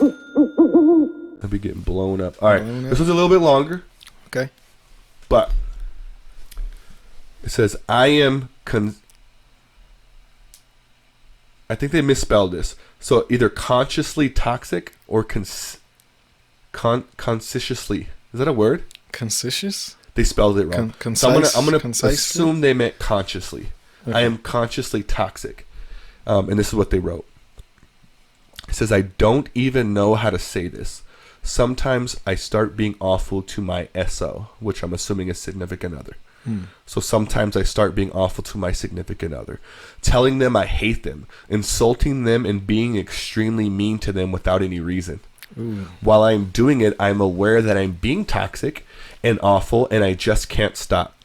I'll be getting blown up. All right, this one's a little bit longer. Okay. But it says, I am I think they misspelled this. So either consciously toxic or consciously. Is that a word? Conscious? They spelled it wrong. Concise? So I'm gonna assume they meant consciously. Okay. I am consciously toxic. And this is what they wrote. It says, I don't even know how to say this. Sometimes I start being awful to my SO, which I'm assuming is significant other. So sometimes I start being awful to my significant other, telling them I hate them, insulting them, and being extremely mean to them without any reason. Ooh. While I'm doing it, I'm aware that I'm being toxic and awful, and I just can't stop.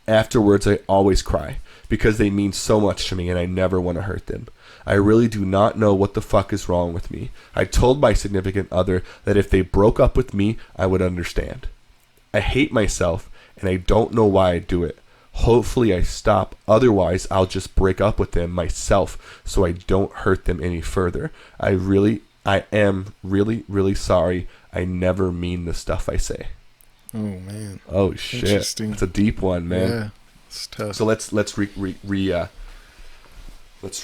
Afterwards, I always cry because they mean so much to me, and I never want to hurt them. I really do not know what the fuck is wrong with me. I told my significant other that if they broke up with me, I would understand. I hate myself, and I don't know why I do it. Hopefully I stop. Otherwise, I'll just break up with them myself so I don't hurt them any further. I am really, really sorry. I never mean the stuff I say. Oh, man. Oh, shit. Interesting. It's a deep one, man. Yeah, it's tough. So let's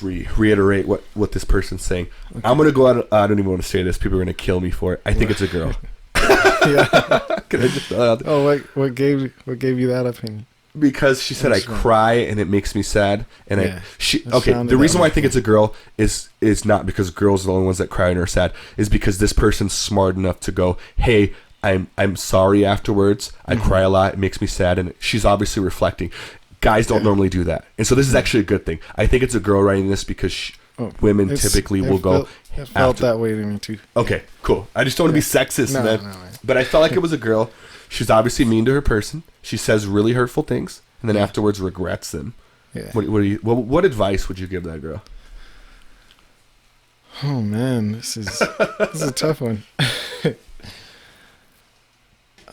reiterate what this person's saying. Okay. I'm gonna go out. I don't even want to say this. People are gonna kill me for it. I think it's a girl. Yeah. Can I just, what gave you that opinion? Because she said I cry and it makes me sad, and yeah, the reason why I think it's a girl is not because girls are the only ones that cry and are sad, is because this person's smart enough to go, hey, I'm sorry afterwards. I cry a lot. It makes me sad, and she's obviously reflecting. Guys don't normally do that, and so this is actually a good thing. I think it's a girl writing this because women typically will go. It felt that way to me too. Okay, cool. I just don't want to be sexist, man. But I felt like it was a girl. She's obviously mean to her person. She says really hurtful things, and then afterwards regrets them. Yeah. What advice would you give that girl? Oh man, this is a tough one.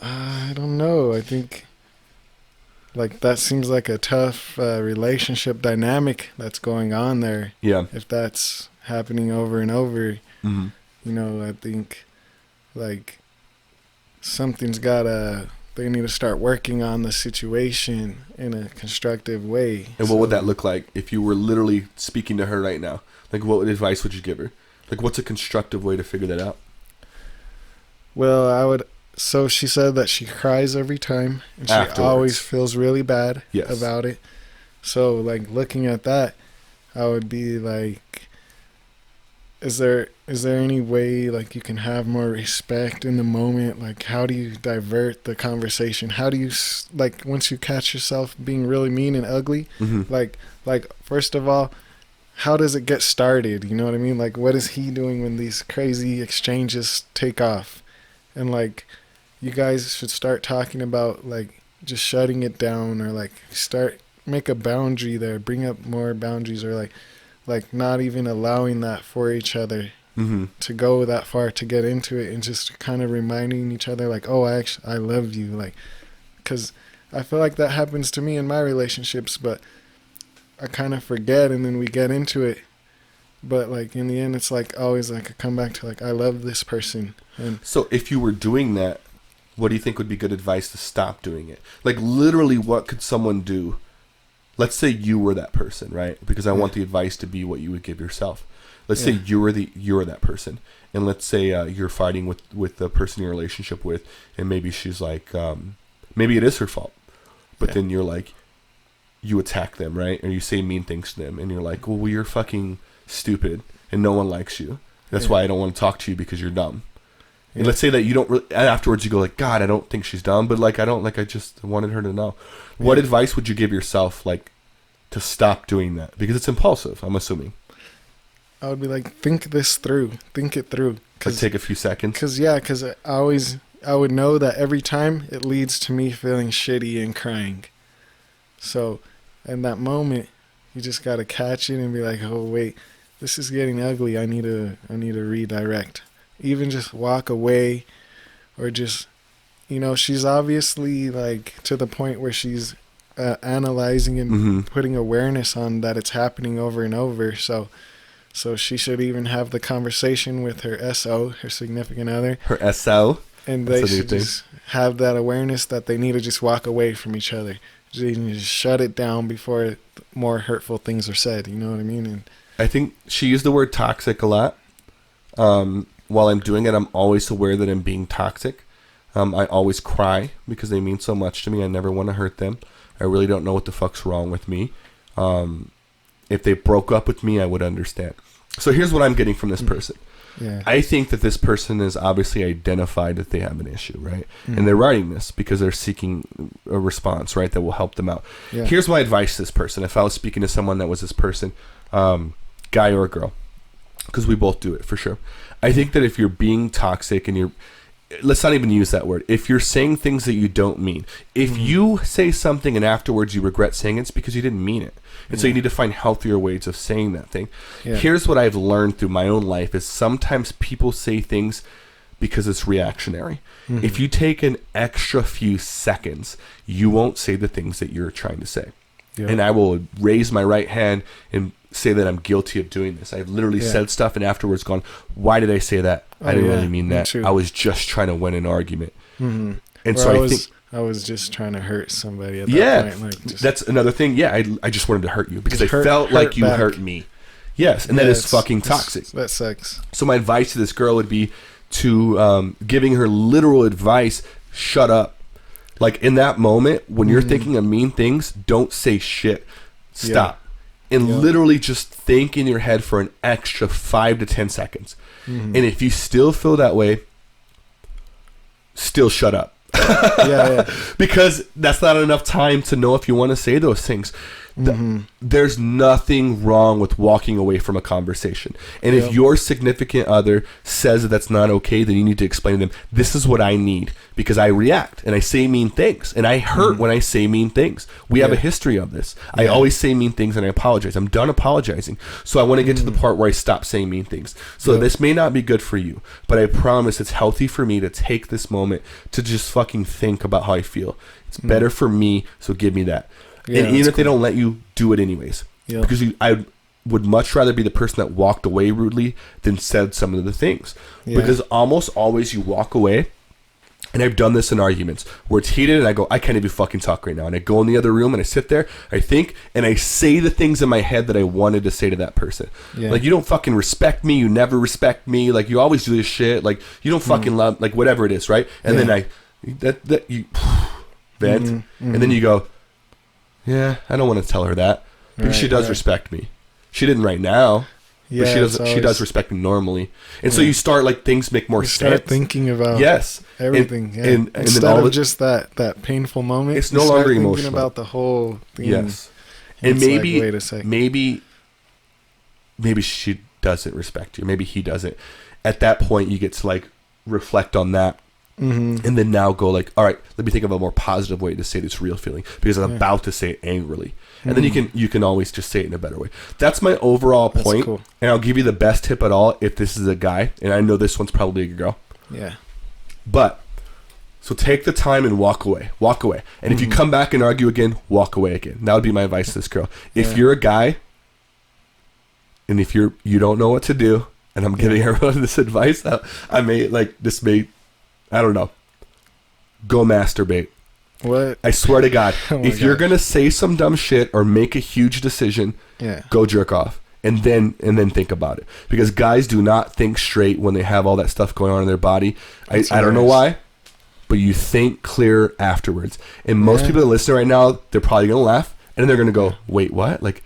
I don't know. I think like that seems like a tough relationship dynamic that's going on there. Yeah. If that's happening over and over, you know, I think like they need to start working on the situation in a constructive way. And what would that look like if you were literally speaking to her right now? Like, what advice would you give her? Like, what's a constructive way to figure that out? Well, so she said that she cries every time, and she always feels really bad about it. So, like, looking at that, I would be like, is there any way, like, you can have more respect in the moment? Like, how do you divert the conversation? How do you, like, once you catch yourself being really mean and ugly, like, first of all, how does it get started? You know what I mean? Like, what is he doing when these crazy exchanges take off? And, like, you guys should start talking about, like, just shutting it down, or, like, make a boundary there, bring up more boundaries, or, like not even allowing that for each other to go that far to get into it, and just kind of reminding each other, like, oh, I love you, like, because I feel like that happens to me in my relationships, but I kind of forget, and then we get into it, but like in the end it's like always like I come back to like I love this person. And so if you were doing that, what do you think would be good advice to stop doing it? Like, literally, what could someone do? Let's say you were that person, right? Because I want the advice to be what you would give yourself. Let's say you're that person, and let's say you're fighting with the person you're in a relationship with, and maybe she's like, maybe it is her fault, but then you're like, you attack them, right? Or you say mean things to them, and you're like, well, you're fucking stupid, and no one likes you. That's why I don't want to talk to you, because you're dumb. And let's say that you don't really, and afterwards you go like, God, I don't think she's dumb, but like, I just wanted her to know. What advice would you give yourself, like, to stop doing that? Because it's impulsive, I'm assuming. I would be like, think it through. Like, take a few seconds? Because I would know that every time it leads to me feeling shitty and crying. So in that moment, you just got to catch it and be like, oh, wait, this is getting ugly. I need to redirect. Even just walk away, or just, you know, she's obviously like to the point where she's analyzing and putting awareness on that it's happening over and over. So So she should even have the conversation with her SO, her significant other. Her SO? And they should just have that awareness that they need to just walk away from each other. They need to shut it down before more hurtful things are said. You know what I mean? And I think she used the word toxic a lot. While I'm doing it, I'm always aware that I'm being toxic. I always cry because they mean so much to me. I never want to hurt them. I really don't know what the fuck's wrong with me. If they broke up with me, I would understand. So here's what I'm getting from this person. Yeah. I think that this person is obviously identified that they have an issue, right? And they're writing this because they're seeking a response, right, that will help them out. Yeah. Here's my advice to this person. If I was speaking to someone that was this person, guy or girl, because we both do it for sure. I think that if you're being toxic and let's not even use that word. If you're saying things that you don't mean, if you say something and afterwards you regret saying it, it's because you didn't mean it. And so you need to find healthier ways of saying that thing. Yeah. Here's what I've learned through my own life is sometimes people say things because it's reactionary. If you take an extra few seconds, you won't say the things that you're trying to say. Yep. And I will raise my right hand and say that I'm guilty of doing this. I've literally said stuff and afterwards gone, why did I say that? I didn't really mean that. I was just trying to win an argument. And so I was just trying to hurt somebody at that point. Like that's another thing. Yeah, I just wanted to hurt you because I felt like you hurt me. Yes, and that is fucking toxic. That sucks. So my advice to this girl would be to giving her literal advice, shut up. Like in that moment, when you're thinking of mean things, don't say shit. Stop. And literally just think in your head for an extra 5 to 10 seconds. And if you still feel that way, still shut up. Because that's not enough time to know if you want to say those things. There's nothing wrong with walking away from a conversation. And if your significant other says that that's not okay, then you need to explain to them, this is what I need. Because I react and I say mean things. And I hurt when I say mean things. We have a history of this. I always say mean things and I apologize. I'm done apologizing. So I want to get to the part where I stop saying mean things. So this may not be good for you. But I promise it's healthy for me to take this moment to just fucking think about how I feel. It's better for me, so give me that. And even if they don't let you, do it anyways. Because I would much rather be the person that walked away rudely than said some of the things. Because almost always you walk away, and I've done this in arguments, where it's heated and I go, I can't even fucking talk right now. And I go in the other room and I sit there, I think, and I say the things in my head that I wanted to say to that person. Like, you don't fucking respect me, you never respect me, like, you always do this shit, like, you don't fucking love, like, whatever it is, right? And then you vent, and then you go, yeah, I don't want to tell her that because she does respect me. She didn't right now, but she does respect me normally. And so you start, like, things make more sense. Start thinking about everything. And instead then of just that painful moment, it's no longer emotional. Thinking about the whole thing. Yes. And maybe, like, wait a second. Maybe she doesn't respect you. Maybe he doesn't. At that point, you get to, like, reflect on that. And then now go, like, all right, let me think of a more positive way to say this real feeling because I'm about to say it angrily. And then you can always just say it in a better way. That's my overall point. Cool. And I'll give you the best tip at all if this is a guy. And I know this one's probably a girl. Yeah. But, so take the time and walk away. Walk away. And if you come back and argue again, walk away again. That would be my advice to this girl. If you're a guy, and if you don't know what to do, and I'm giving everyone this advice, I don't know. Go masturbate. What? I swear to God, if you're gonna say some dumb shit or make a huge decision, go jerk off, and then think about it. Because guys do not think straight when they have all that stuff going on in their body. I don't know why, but you think clear afterwards. And most people that listen right now, they're probably gonna laugh, and they're gonna go, "Wait, what?" Like,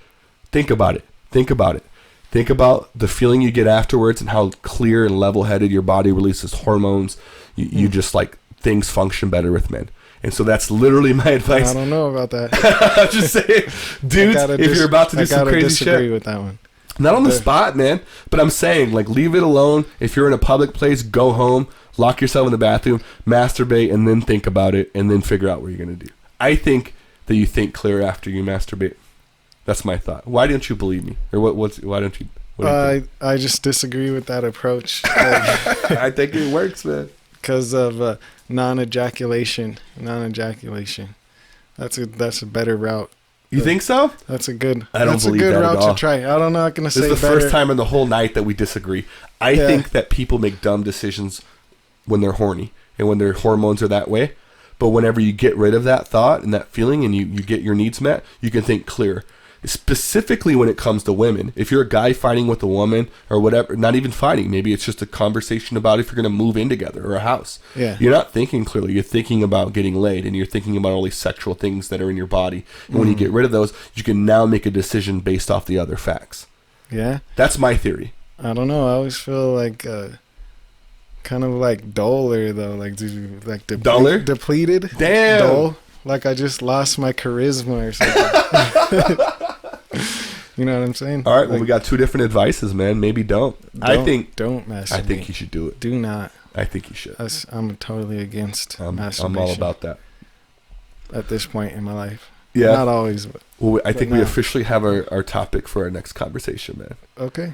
think about it. Think about it. Think about the feeling you get afterwards and how clear and level-headed your body releases hormones. You just, like, things function better with men. And so that's literally my advice. I don't know about that. I'm just saying, dudes, if you're about to do some crazy shit. I disagree with that one. Not on the spot, man. But I'm saying, like, leave it alone. If you're in a public place, go home, lock yourself in the bathroom, masturbate, and then think about it, and then figure out what you're going to do. I think that you think clear after you masturbate. That's my thought. Why don't you believe me? Or why don't you... I just disagree with that approach. I think it works, man. Because of non-ejaculation. That's a better route. You think so? That's a good. I don't believe that at all. That's a good route to try. I don't know. I'm gonna say this is the better. first time in the whole night that we disagree. I think that people make dumb decisions when they're horny and when their hormones are that way. But whenever you get rid of that thought and that feeling and you get your needs met, you can think clear. Specifically when it comes to women. If you're a guy fighting with a woman or whatever, not even fighting, maybe it's just a conversation about if you're going to move in together or a house. Yeah. You're not thinking clearly. You're thinking about getting laid and you're thinking about all these sexual things that are in your body. And when you get rid of those, you can now make a decision based off the other facts. Yeah. That's my theory. I don't know. I always feel like kind of like duller though. Like duller? Depleted. Damn. Dull. Like I just lost my charisma or something. You know what I'm saying? All right, well, we got two different advices, man. Maybe don't. I think don't masturbate. I think you should do it. Do not. I think you should. I'm totally against masturbation. I'm all about that. At this point in my life. Yeah. Not always, but. Well, I think we officially have our topic for our next conversation, man. Okay.